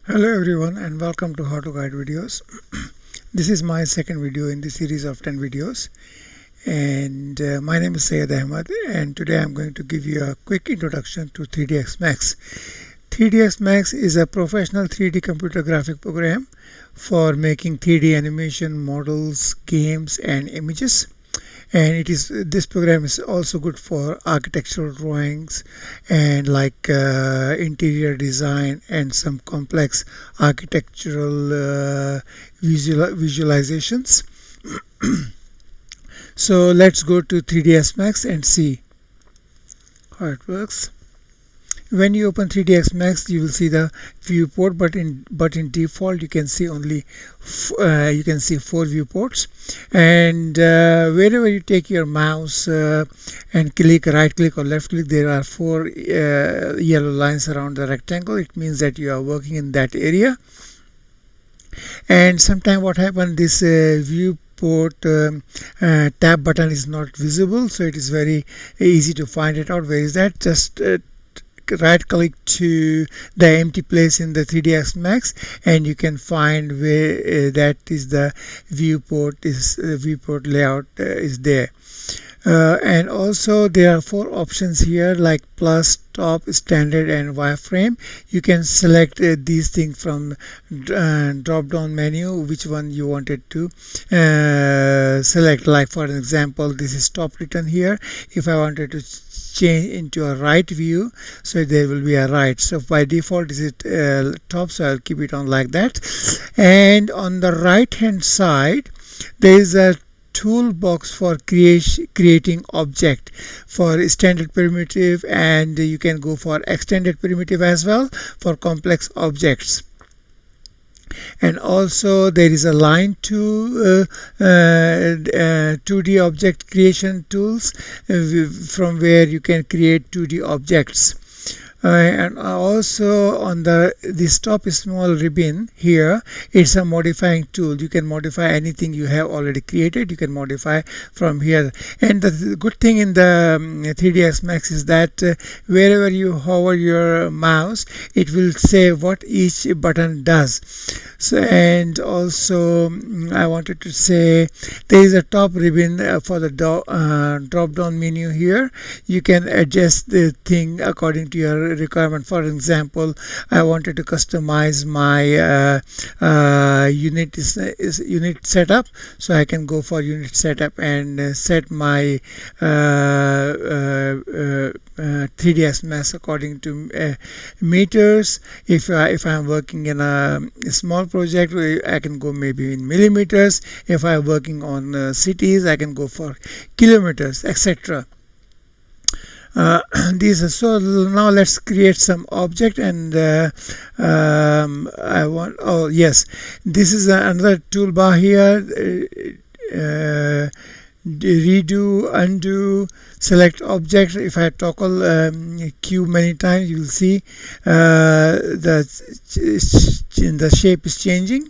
Hello everyone and welcome to How to Guide videos. This is my second video in the series of 10 videos, and my name is Syed Ahmed, and today I'm going to give you a quick introduction to 3ds Max. 3ds Max is a professional 3D computer graphic program for making 3D animation models, games and images. And this program is also good for architectural drawings and like interior design and some complex architectural visualizations. So let's go to 3ds Max and see how it works. When you open 3ds Max, you will see the viewport, but in default you can see only four viewports. And wherever you take your mouse and right click or left click, there are four yellow lines around the rectangle. It means that you are working in that area. And sometimes what happens, this viewport tab button is not visible, so it is very easy to find it out. Where is that? Just right click to the empty place in the 3ds Max, and you can find where that is the viewport layout is there. And also there are four options here, like plus, top, standard and wireframe. You can select these things from drop down menu, which one you wanted to select. Like for example, this is top written here. If I wanted to change into a right view, so there will be a right. So by default is it top, so I'll keep it on like that. And on the right hand side there is a toolbox for creating object for standard primitive, and you can go for extended primitive as well for complex objects. And also there is a line to 2D object creation tools from where you can create 2D objects. And also on this top small ribbon here, it's a modifying tool. You can modify anything you have already created. You can modify from here. And the good thing in the 3ds Max is that wherever you hover your mouse, it will say what each button does. So, and also I wanted to say there is a top ribbon for the drop down menu here. You can adjust the thing according to your requirement. For example, I wanted to customize my unit setup, so I can go for unit setup and set my 3ds Max according to meters. If I'm working in a small project, I can go maybe in millimeters. If I'm working on cities, I can go for kilometers, etc. So now let's create some object, and this is another toolbar here. Redo, undo, select object. If I toggle Q many times, you will see the shape is changing.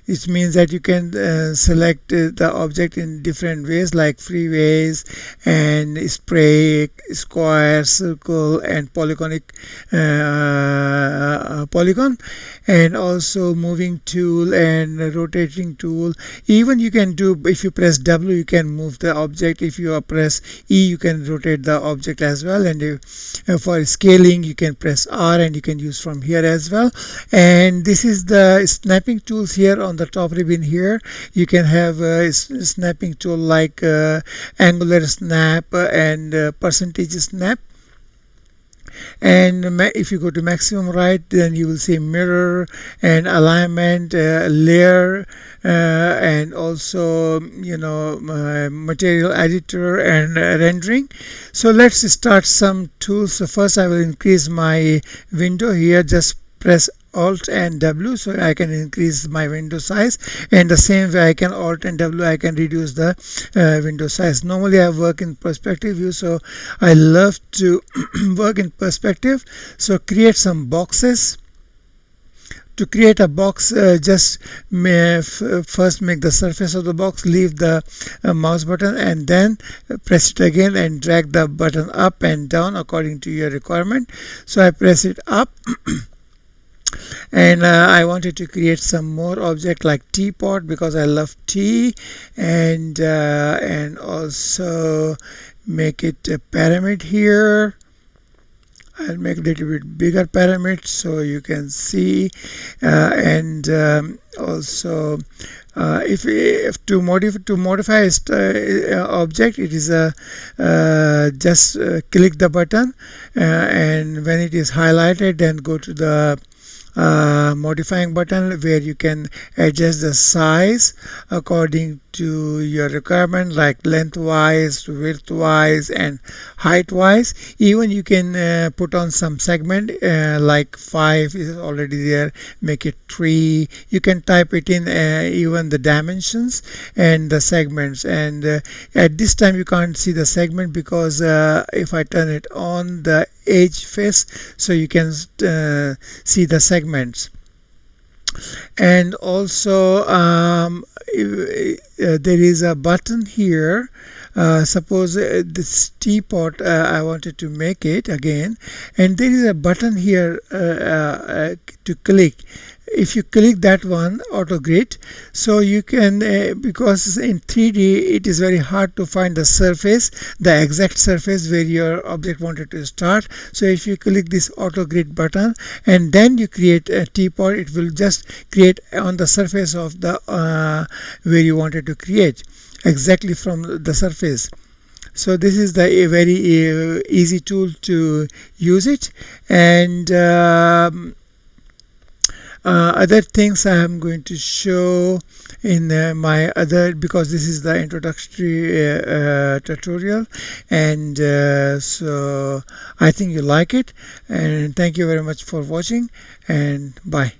It means that you can select the object in different ways, like freeways and spray, square, circle and polygonic polygon, and also moving tool and rotating tool. Even you can do, if you press W, you can move the object. If you press E, you can rotate the object as well. And for scaling, you can press R, and you can use from here as well. And this is the snapping tools here on the top ribbon here. You can have a snapping tool like angular snap and percentage snap. And if you go to maximum right, then you will see mirror and alignment, layer, and also material editor and rendering. So let's start some tools. So first I will increase my window here. Just press Alt and W, so I can increase my window size, and the same way I can Alt and W, I can reduce the window size. Normally I work in perspective view, so I love to work in perspective. So create some boxes. To create a box, just first make the surface of the box, leave the mouse button, and then press it again and drag the button up and down according to your requirement. So I press it up And I wanted to create some more object like teapot because I love tea, and also make it a pyramid here. I'll make a little bit bigger pyramid so you can see, and also if to modify a object, it is just click the button, and when it is highlighted, then go to the modifying button where you can adjust the size according to your requirement, like lengthwise, widthwise, and height-wise. Even you can put on some segment, like 5 is already there, make it 3. You can type it in, even the dimensions and the segments. And at this time you can't see the segment because if I turn it on the edge face, so you can see the segments. And also there is a button here. Suppose this teapot, I wanted to make it again, and there is a button here to click. If you click that one, auto grid, so you can because in 3D it is very hard to find the surface, the exact surface where your object wanted to start. So if you click this auto grid button and then you create a teapot, it will just create on the surface of the where you wanted to create, exactly from the surface. So this is the a very easy tool to use it. And other things I am going to show in my other, because this is the introductory tutorial, and so I think you like it, and thank you very much for watching, and bye.